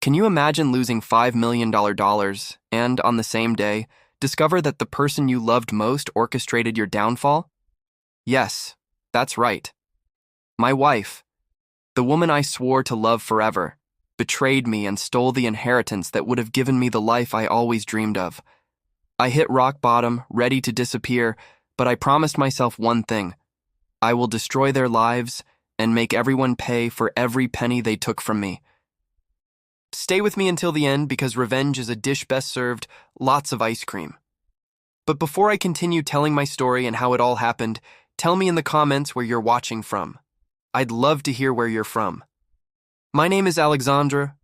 Can you imagine losing $5 million and, on the same day, discover that the person you loved most orchestrated your downfall? Yes, that's right. My wife, the woman I swore to love forever, betrayed me and stole the inheritance that would have given me the life I always dreamed of. I hit rock bottom, ready to disappear, but I promised myself one thing. I will destroy their lives and make everyone pay for every penny they took from me. Stay with me until the end because revenge is a dish best served, lots of ice cream. But before I continue telling my story and how it all happened, tell me in the comments where you're watching from. I'd love to hear where you're from. My name is Alexandra.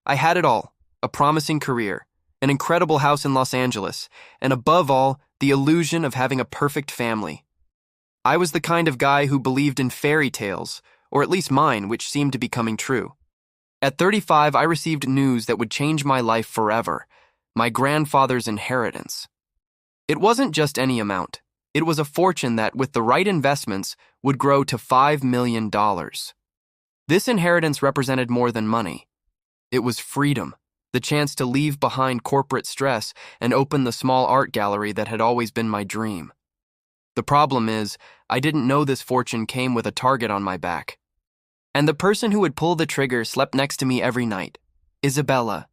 I had it all, a promising career, an incredible house in Los Angeles, and above all, the illusion of having a perfect family. I was the kind of guy who believed in fairy tales, or at least mine, which seemed to be coming true. At 35, I received news that would change my life forever, my grandfather's inheritance. It wasn't just any amount. It was a fortune that, with the right investments, would grow to $5 million. This inheritance represented more than money. It was freedom, the chance to leave behind corporate stress and open the small art gallery that had always been my dream. The problem is, I didn't know this fortune came with a target on my back. And the person who would pull the trigger slept next to me every night. Isabella,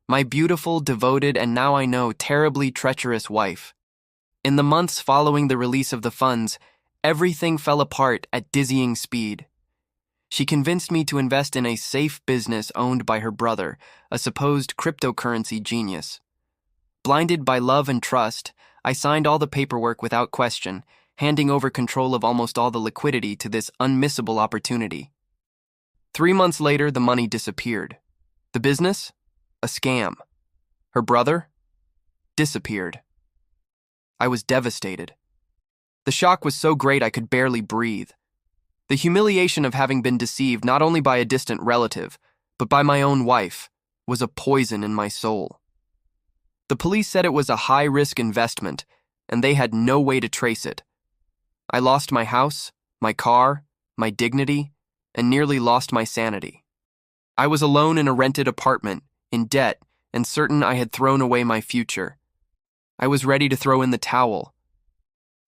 my beautiful, devoted, and now I know terribly treacherous wife. In the months following the release of the funds, everything fell apart at dizzying speed. She convinced me to invest in a safe business owned by her brother, a supposed cryptocurrency genius. Blinded by love and trust, I signed all the paperwork without question, handing over control of almost all the liquidity to this unmissable opportunity. 3 months later, the money disappeared. The business? A scam. Her brother? Disappeared. I was devastated. The shock was so great I could barely breathe. The humiliation of having been deceived not only by a distant relative, but by my own wife, was a poison in my soul. The police said it was a high-risk investment, and they had no way to trace it. I lost my house, my car, my dignity, and nearly lost my sanity. I was alone in a rented apartment, in debt, and certain I had thrown away my future. I was ready to throw in the towel.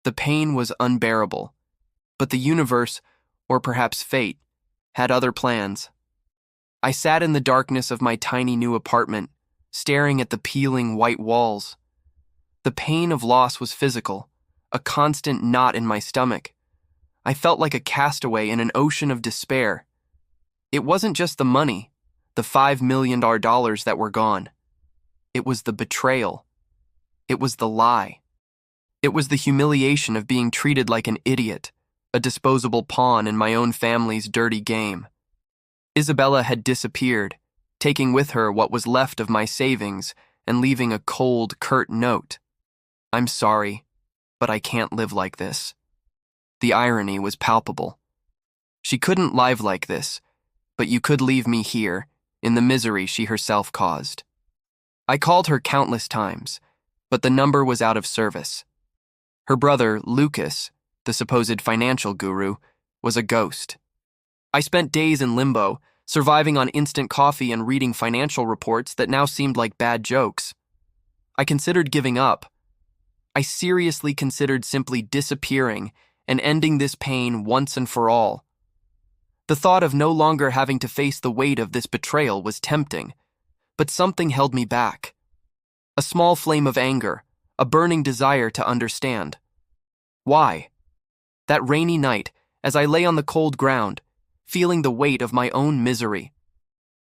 The pain was unbearable, but the universe, or perhaps fate, had other plans. I sat in the darkness of my tiny new apartment, staring at the peeling white walls. The pain of loss was physical, a constant knot in my stomach. I felt like a castaway in an ocean of despair. It wasn't just the money, the $5 million that were gone. It was the betrayal. It was the lie. It was the humiliation of being treated like an idiot, a disposable pawn in my own family's dirty game. Isabella had disappeared, taking with her what was left of my savings and leaving a cold, curt note. I'm sorry, but I can't live like this. The irony was palpable. She couldn't live like this, but you could leave me here, in the misery she herself caused. I called her countless times, but the number was out of service. Her brother, Lucas, the supposed financial guru, was a ghost. I spent days in limbo, surviving on instant coffee and reading financial reports that now seemed like bad jokes. I considered giving up. I seriously considered simply disappearing and ending this pain once and for all. The thought of no longer having to face the weight of this betrayal was tempting, but something held me back. A small flame of anger, a burning desire to understand. Why? That rainy night, as I lay on the cold ground, feeling the weight of my own misery,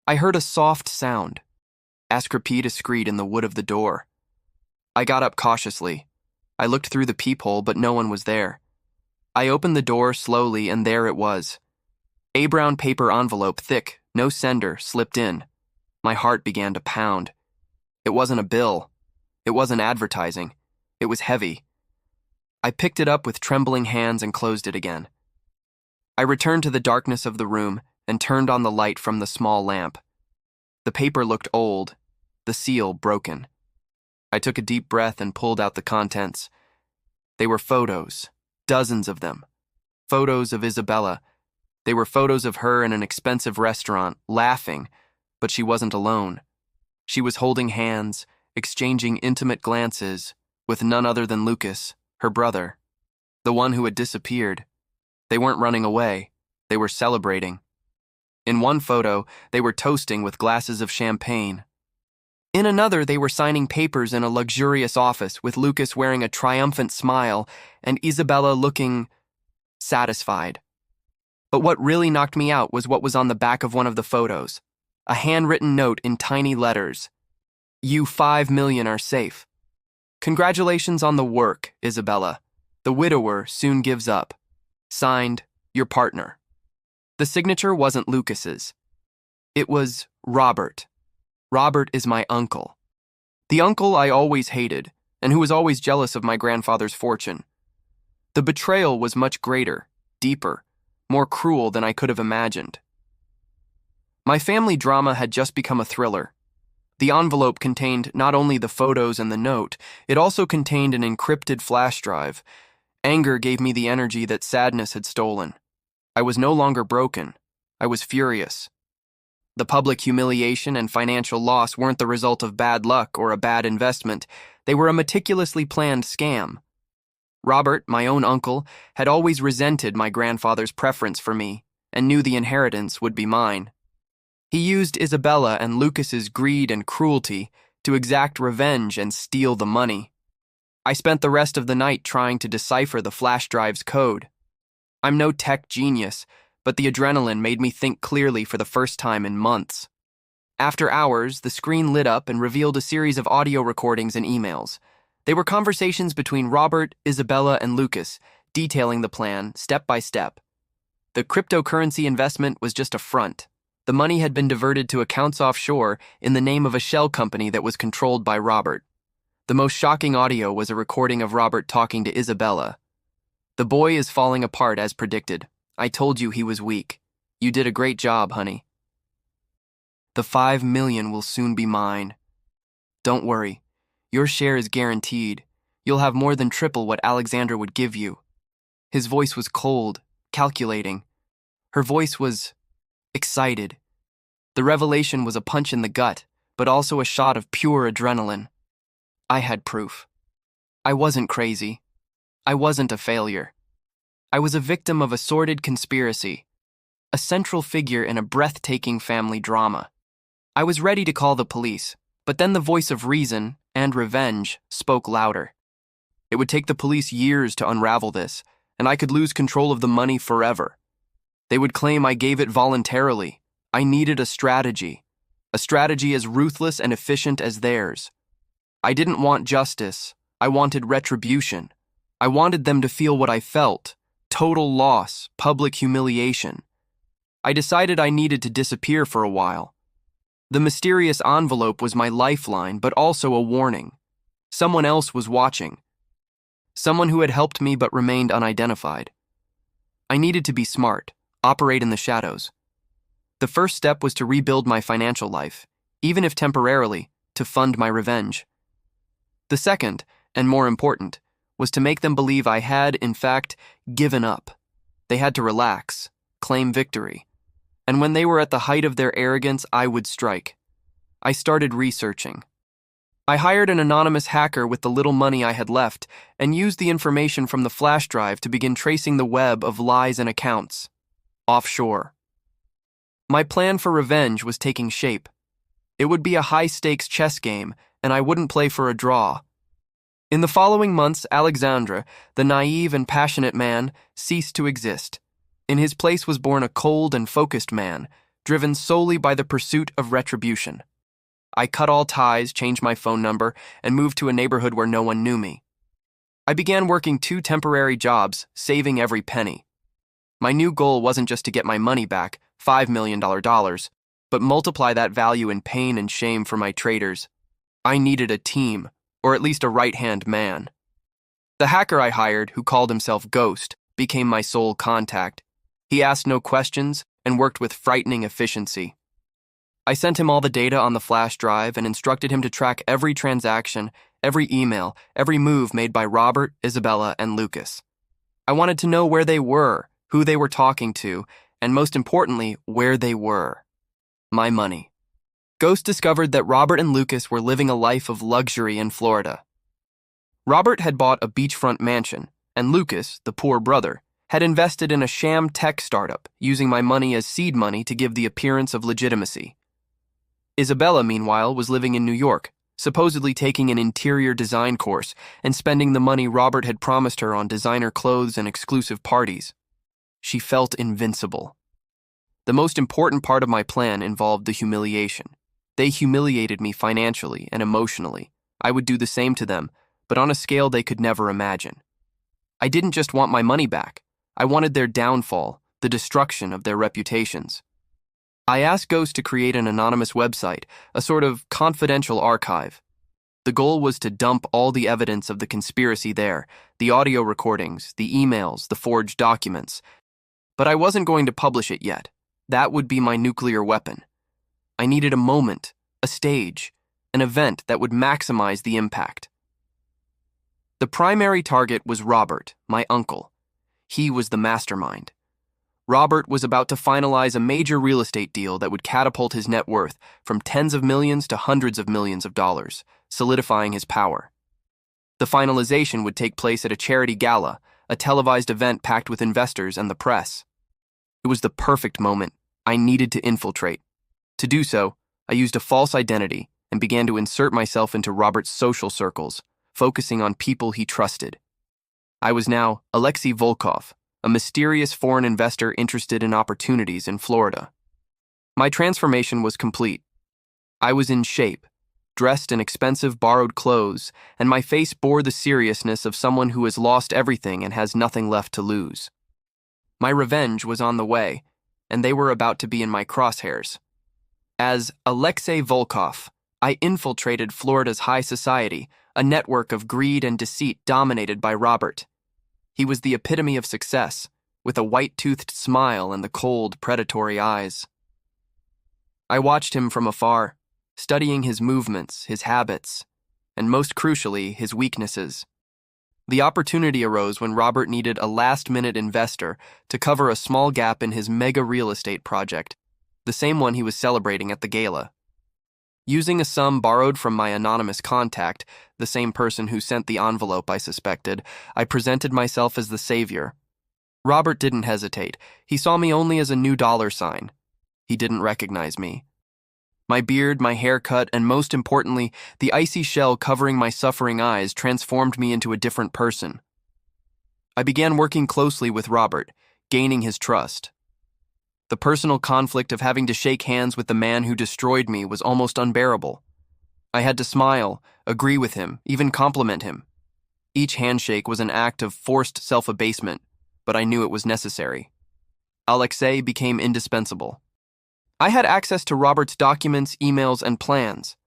I heard a soft sound. Ascrepie discreet in the wood of the door. I got up cautiously. I looked through the peephole, but no one was there. I opened the door slowly, and there it was. A brown paper envelope, thick, no sender, slipped in. My heart began to pound. It wasn't a bill. It wasn't advertising. It was heavy. I picked it up with trembling hands and closed it again. I returned to the darkness of the room and turned on the light from the small lamp. The paper looked old, the seal broken. I took a deep breath and pulled out the contents. They were photos, dozens of them. Photos of Isabella. They were photos of her in an expensive restaurant, laughing, but she wasn't alone. She was holding hands, exchanging intimate glances with none other than Lucas, her brother, the one who had disappeared. They weren't running away. They were celebrating. In one photo, they were toasting with glasses of champagne. In another, they were signing papers in a luxurious office with Lucas wearing a triumphant smile and Isabella looking satisfied. But what really knocked me out was what was on the back of one of the photos. A handwritten note in tiny letters. "You 5 million are safe. Congratulations on the work, Isabella. The widower soon gives up. Signed, your partner." The signature wasn't Lucas's. It was Robert. Robert is my uncle. The uncle I always hated, and who was always jealous of my grandfather's fortune. The betrayal was much greater, deeper, more cruel than I could have imagined. My family drama had just become a thriller. The envelope contained not only the photos and the note, it also contained an encrypted flash drive. Anger gave me the energy that sadness had stolen. I was no longer broken. I was furious. The public humiliation and financial loss weren't the result of bad luck or a bad investment. They were a meticulously planned scam. Robert, my own uncle, had always resented my grandfather's preference for me and knew the inheritance would be mine. He used Isabella and Lucas's greed and cruelty to exact revenge and steal the money. I spent the rest of the night trying to decipher the flash drive's code. I'm no tech genius, but the adrenaline made me think clearly for the first time in months. After hours, the screen lit up and revealed a series of audio recordings and emails. They were conversations between Robert, Isabella, and Lucas, detailing the plan step by step. The cryptocurrency investment was just a front. The money had been diverted to accounts offshore in the name of a shell company that was controlled by Robert. The most shocking audio was a recording of Robert talking to Isabella. "The boy is falling apart as predicted. I told you he was weak. You did a great job, honey. The 5 million will soon be mine. Don't worry. Your share is guaranteed. You'll have more than triple what Alexandra would give you." His voice was cold, calculating. Her voice was excited. The revelation was a punch in the gut, but also a shot of pure adrenaline. I had proof. I wasn't crazy. I wasn't a failure. I was a victim of a sordid conspiracy, a central figure in a breathtaking family drama. I was ready to call the police, but then the voice of reason and revenge spoke louder. It would take the police years to unravel this, and I could lose control of the money forever. They would claim I gave it voluntarily. I needed a strategy as ruthless and efficient as theirs. I didn't want justice. I wanted retribution. I wanted them to feel what I felt, total loss, public humiliation. I decided I needed to disappear for a while. The mysterious envelope was my lifeline, but also a warning. Someone else was watching. Someone who had helped me but remained unidentified. I needed to be smart, operate in the shadows. The first step was to rebuild my financial life, even if temporarily, to fund my revenge. The second, and more important, was to make them believe I had, in fact, given up. They had to relax, claim victory. And when they were at the height of their arrogance, I would strike. I started researching. I hired an anonymous hacker with the little money I had left and used the information from the flash drive to begin tracing the web of lies and accounts. Offshore. My plan for revenge was taking shape. It would be a high-stakes chess game, and I wouldn't play for a draw. In the following months, Alexandra, the naive and passionate man, ceased to exist. In his place was born a cold and focused man, driven solely by the pursuit of retribution. I cut all ties, changed my phone number, and moved to a neighborhood where no one knew me. I began working 2 temporary jobs, saving every penny. My new goal wasn't just to get my money back, $5 million, but multiply that value in pain and shame for my traders. I needed a team, or at least a right-hand man. The hacker I hired, who called himself Ghost, became my sole contact. He asked no questions and worked with frightening efficiency. I sent him all the data on the flash drive and instructed him to track every transaction, every email, every move made by Robert, Isabella, and Lucas. I wanted to know where they were, who they were talking to, and most importantly, where they were. My money. Ghost discovered that Robert and Lucas were living a life of luxury in Florida. Robert had bought a beachfront mansion, and Lucas, the poor brother, had invested in a sham tech startup, using my money as seed money to give the appearance of legitimacy. Isabella, meanwhile, was living in New York, supposedly taking an interior design course and spending the money Robert had promised her on designer clothes and exclusive parties. She felt invincible. The most important part of my plan involved the humiliation. They humiliated me financially and emotionally. I would do the same to them, but on a scale they could never imagine. I didn't just want my money back. I wanted their downfall, the destruction of their reputations. I asked Ghost to create an anonymous website, a sort of confidential archive. The goal was to dump all the evidence of the conspiracy there, the audio recordings, the emails, the forged documents. But I wasn't going to publish it yet. That would be my nuclear weapon. I needed a moment, a stage, an event that would maximize the impact. The primary target was Robert, my uncle. He was the mastermind. Robert was about to finalize a major real estate deal that would catapult his net worth from tens of millions to hundreds of millions of dollars, solidifying his power. The finalization would take place at a charity gala, a televised event packed with investors and the press. It was the perfect moment. I needed to infiltrate. To do so, I used a false identity and began to insert myself into Robert's social circles, focusing on people he trusted. I was now Alexei Volkov, a mysterious foreign investor interested in opportunities in Florida. My transformation was complete. I was in shape, dressed in expensive borrowed clothes, and my face bore the seriousness of someone who has lost everything and has nothing left to lose. My revenge was on the way, and they were about to be in my crosshairs. As Alexei Volkov, I infiltrated Florida's high society, a network of greed and deceit dominated by Robert. He was the epitome of success, with a white-toothed smile and the cold, predatory eyes. I watched him from afar, studying his movements, his habits, and most crucially, his weaknesses. The opportunity arose when Robert needed a last-minute investor to cover a small gap in his mega real estate project, the same one he was celebrating at the gala. Using a sum borrowed from my anonymous contact, the same person who sent the envelope I suspected, I presented myself as the savior. Robert didn't hesitate. He saw me only as a new dollar sign. He didn't recognize me. My beard, my haircut, and most importantly, the icy shell covering my suffering eyes transformed me into a different person. I began working closely with Robert, gaining his trust. The personal conflict of having to shake hands with the man who destroyed me was almost unbearable. I had to smile, agree with him, even compliment him. Each handshake was an act of forced self-abasement, but I knew it was necessary. Alexei became indispensable. I had access to Robert's documents, emails, and plans.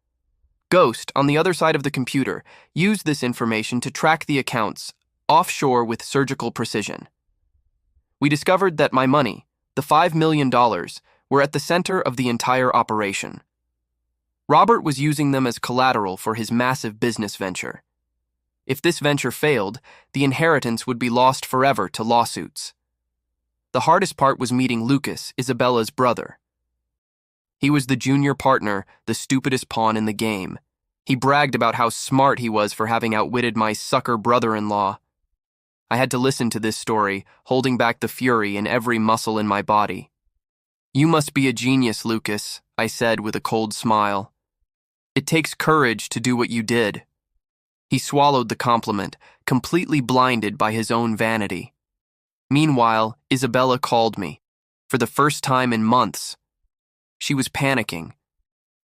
Ghost, on the other side of the computer, used this information to track the accounts, offshore with surgical precision. We discovered that my money, the $5 million, were at the center of the entire operation. Robert was using them as collateral for his massive business venture. If this venture failed, the inheritance would be lost forever to lawsuits. The hardest part was meeting Lucas, Isabella's brother. He was the junior partner, the stupidest pawn in the game. He bragged about how smart he was for having outwitted my sucker brother-in-law. I had to listen to this story, holding back the fury in every muscle in my body. "You must be a genius, Lucas," I said with a cold smile. "It takes courage to do what you did." He swallowed the compliment, completely blinded by his own vanity. Meanwhile, Isabella called me, for the first time in months. She was panicking.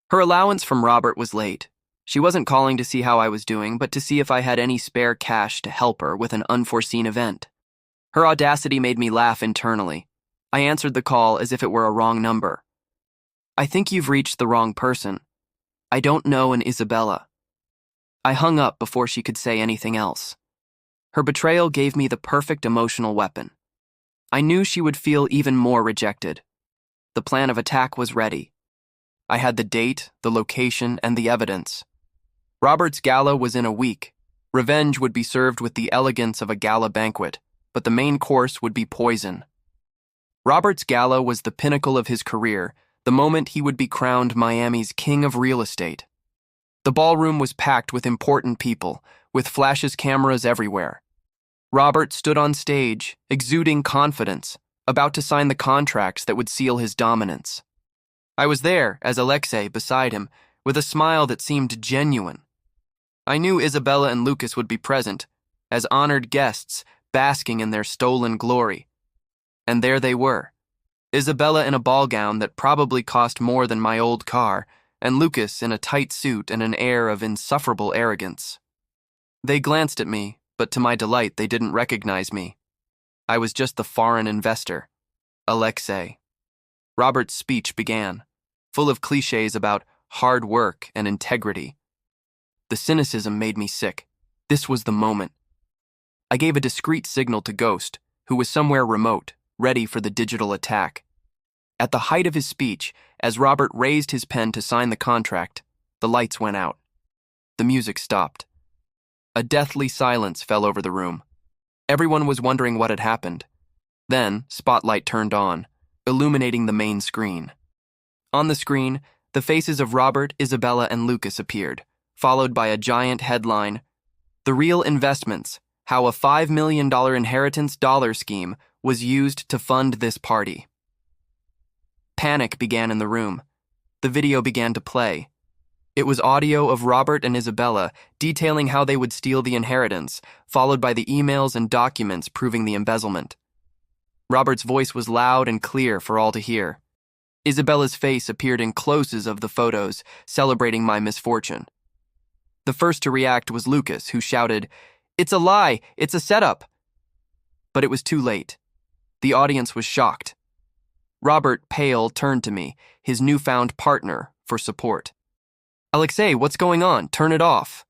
Her allowance from Robert was late. She wasn't calling to see how I was doing, but to see if I had any spare cash to help her with an unforeseen event. Her audacity made me laugh internally. I answered the call as if it were a wrong number. "I think you've reached the wrong person. I don't know an Isabella." I hung up before she could say anything else. Her betrayal gave me the perfect emotional weapon. I knew she would feel even more rejected. The plan of attack was ready. I had the date, the location, and the evidence. Robert's gala was in a week. Revenge would be served with the elegance of a gala banquet, but the main course would be poison. Robert's gala was the pinnacle of his career, the moment he would be crowned Miami's king of real estate. The ballroom was packed with important people, with flashes cameras everywhere. Robert stood on stage, exuding confidence, about to sign the contracts that would seal his dominance. I was there, as Alexei beside him, with a smile that seemed genuine. I knew Isabella and Lucas would be present, as honored guests, basking in their stolen glory. And there they were, Isabella in a ball gown that probably cost more than my old car, and Lucas in a tight suit and an air of insufferable arrogance. They glanced at me, but to my delight they didn't recognize me. I was just the foreign investor, Alexei. Robert's speech began, full of cliches about hard work and integrity. The cynicism made me sick. This was the moment. I gave a discreet signal to Ghost, who was somewhere remote, ready for the digital attack. At the height of his speech, as Robert raised his pen to sign the contract, the lights went out. The music stopped. A deathly silence fell over the room. Everyone was wondering what had happened. Then, spotlight turned on, illuminating the main screen. On the screen, the faces of Robert, Isabella, and Lucas appeared, followed by a giant headline, "The Real Investments: How a $5 million inheritance dollar scheme was used to fund this party." Panic began in the room. The video began to play. It was audio of Robert and Isabella detailing how they would steal the inheritance, followed by the emails and documents proving the embezzlement. Robert's voice was loud and clear for all to hear. Isabella's face appeared in closes of the photos, celebrating my misfortune. The first to react was Lucas, who shouted, "It's a lie! It's a setup!" But it was too late. The audience was shocked. Robert, pale, turned to me, his newfound partner, for support. "Alexei, what's going on? Turn it off."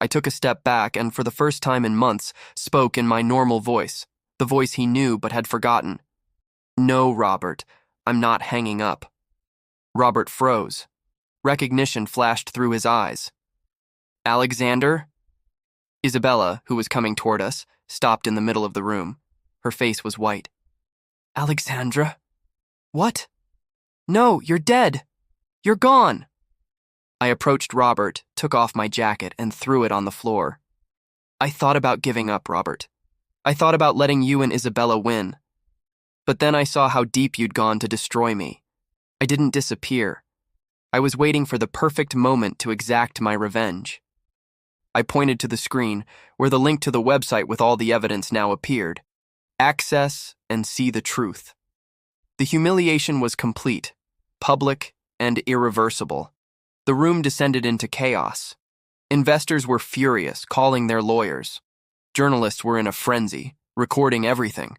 I took a step back and, for the first time in months, spoke in my normal voice, the voice he knew but had forgotten. "No, Robert, I'm not hanging up." Robert froze. Recognition flashed through his eyes. "Alexander?" Isabella, who was coming toward us, stopped in the middle of the room. Her face was white. "Alexandra? What? No, you're dead. You're gone." I approached Robert, took off my jacket, and threw it on the floor. "I thought about giving up, Robert. I thought about letting you and Isabella win. But then I saw how deep you'd gone to destroy me. I didn't disappear. I was waiting for the perfect moment to exact my revenge." I pointed to the screen, where the link to the website with all the evidence now appeared. Access and see the truth. The humiliation was complete, public, and irreversible. The room descended into chaos. Investors were furious, calling their lawyers. Journalists were in a frenzy, recording everything.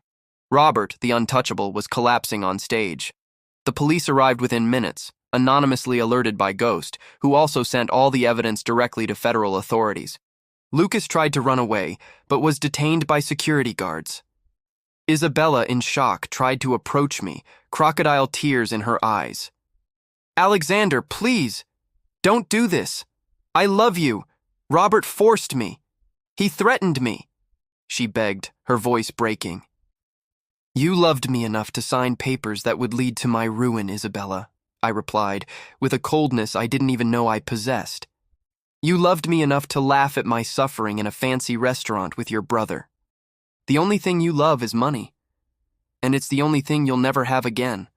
Robert, the untouchable, was collapsing on stage. The police arrived within minutes, anonymously alerted by Ghost, who also sent all the evidence directly to federal authorities. Lucas tried to run away, but was detained by security guards. Isabella, in shock, tried to approach me, crocodile tears in her eyes. "Alexander, please! Don't do this! I love you! Robert forced me! He threatened me!" she begged, her voice breaking. "You loved me enough to sign papers that would lead to my ruin, Isabella," I replied, with a coldness I didn't even know I possessed. "You loved me enough to laugh at my suffering in a fancy restaurant with your brother. The only thing you love is money, and it's the only thing you'll never have again."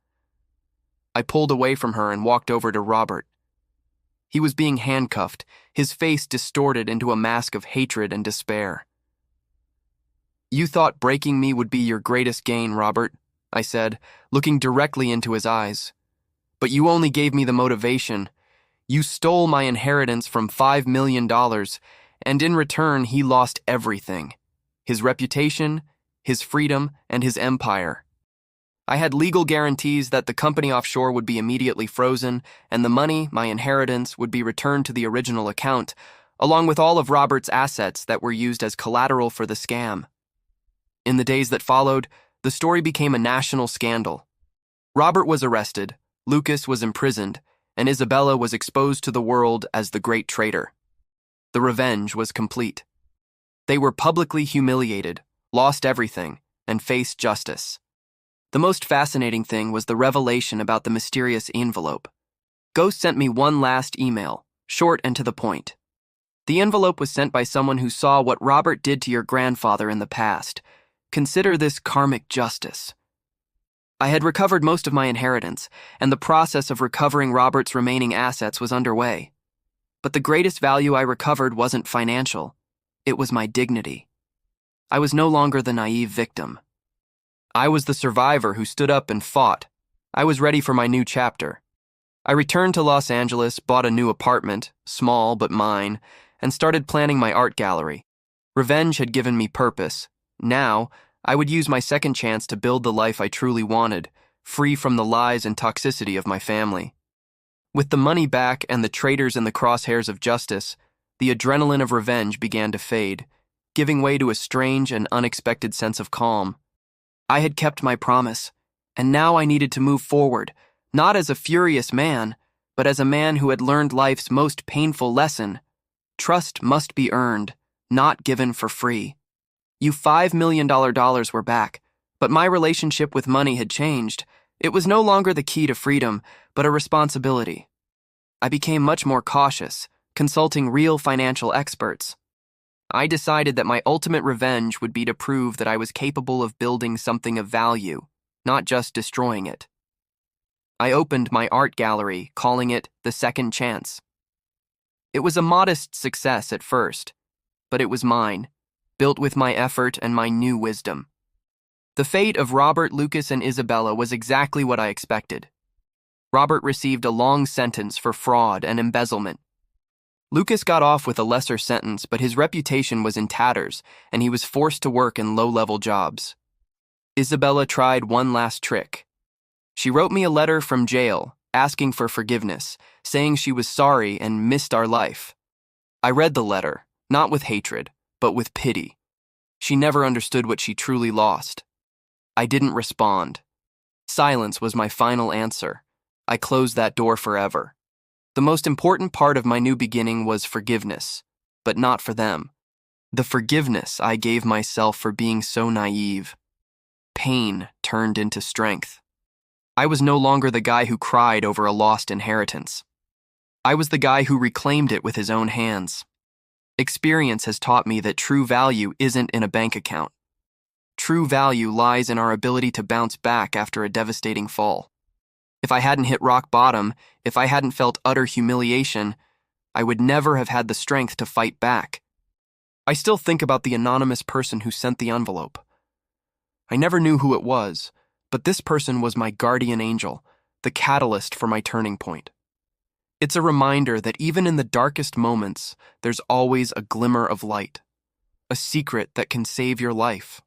I pulled away from her and walked over to Robert. He was being handcuffed, his face distorted into a mask of hatred and despair. "You thought breaking me would be your greatest gain, Robert," I said, looking directly into his eyes. "But you only gave me the motivation. You stole my inheritance from $5 million, and in return he lost everything. His reputation, his freedom, and his empire. I had legal guarantees that the company offshore would be immediately frozen, and the money, my inheritance, would be returned to the original account, along with all of Robert's assets that were used as collateral for the scam. In the days that followed, the story became a national scandal. Robert was arrested, Lucas was imprisoned, and Isabella was exposed to the world as the great traitor. The revenge was complete. They were publicly humiliated, lost everything, and faced justice. The most fascinating thing was the revelation about the mysterious envelope. Ghost sent me one last email, short and to the point. The envelope was sent by someone who saw what Robert did to your grandfather in the past. Consider this karmic justice. I had recovered most of my inheritance, and the process of recovering Robert's remaining assets was underway. But the greatest value I recovered wasn't financial. It was my dignity. I was no longer the naive victim. I was the survivor who stood up and fought. I was ready for my new chapter. I returned to Los Angeles, bought a new apartment, small but mine, and started planning my art gallery. Revenge had given me purpose. Now, I would use my second chance to build the life I truly wanted, free from the lies and toxicity of my family. With the money back and the traitors in the crosshairs of justice, the adrenaline of revenge began to fade, giving way to a strange and unexpected sense of calm. I had kept my promise, and now I needed to move forward, not as a furious man, but as a man who had learned life's most painful lesson. Trust must be earned, not given for free. You $5 million were back, but my relationship with money had changed. It was no longer the key to freedom, but a responsibility. I became much more cautious, consulting real financial experts. I decided that my ultimate revenge would be to prove that I was capable of building something of value, not just destroying it. I opened my art gallery, calling it The Second Chance. It was a modest success at first, but it was mine, built with my effort and my new wisdom. The fate of Robert, Lucas, and Isabella was exactly what I expected. Robert received a long sentence for fraud and embezzlement. Lucas got off with a lesser sentence, but his reputation was in tatters, and he was forced to work in low-level jobs. Isabella tried one last trick. She wrote me a letter from jail, asking for forgiveness, saying she was sorry and missed our life. I read the letter, not with hatred, but with pity. She never understood what she truly lost. I didn't respond. Silence was my final answer. I closed that door forever. The most important part of my new beginning was forgiveness, but not for them. The forgiveness I gave myself for being so naive. Pain turned into strength. I was no longer the guy who cried over a lost inheritance. I was the guy who reclaimed it with his own hands. Experience has taught me that true value isn't in a bank account. True value lies in our ability to bounce back after a devastating fall. If I hadn't hit rock bottom, if I hadn't felt utter humiliation, I would never have had the strength to fight back. I still think about the anonymous person who sent the envelope. I never knew who it was, but this person was my guardian angel, the catalyst for my turning point. It's a reminder that even in the darkest moments, there's always a glimmer of light, a secret that can save your life.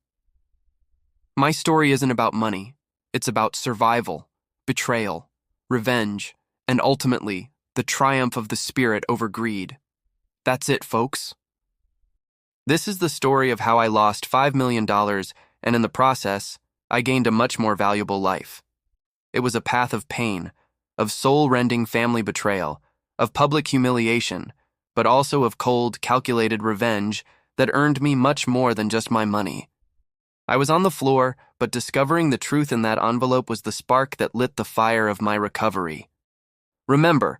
My story isn't about money. It's about survival, betrayal, revenge, and ultimately, the triumph of the spirit over greed. That's it, folks. This is the story of how I lost $5 million, and in the process, I gained a much more valuable life. It was a path of pain, of soul-rending family betrayal, of public humiliation, but also of cold, calculated revenge that earned me much more than just my money. I was on the floor, but discovering the truth in that envelope was the spark that lit the fire of my recovery. Remember,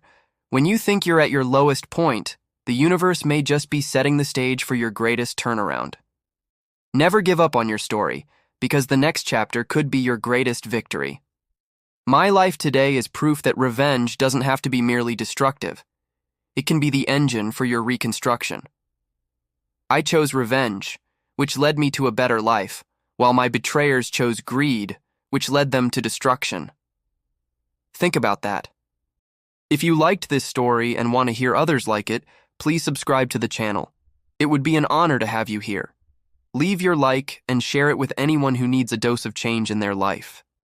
when you think you're at your lowest point, the universe may just be setting the stage for your greatest turnaround. Never give up on your story, because the next chapter could be your greatest victory. My life today is proof that revenge doesn't have to be merely destructive. It can be the engine for your reconstruction. I chose revenge, which led me to a better life, while my betrayers chose greed, which led them to destruction. Think about that. If you liked this story and want to hear others like it, please subscribe to the channel. It would be an honor to have you here. Leave your like and share it with anyone who needs a dose of change in their life.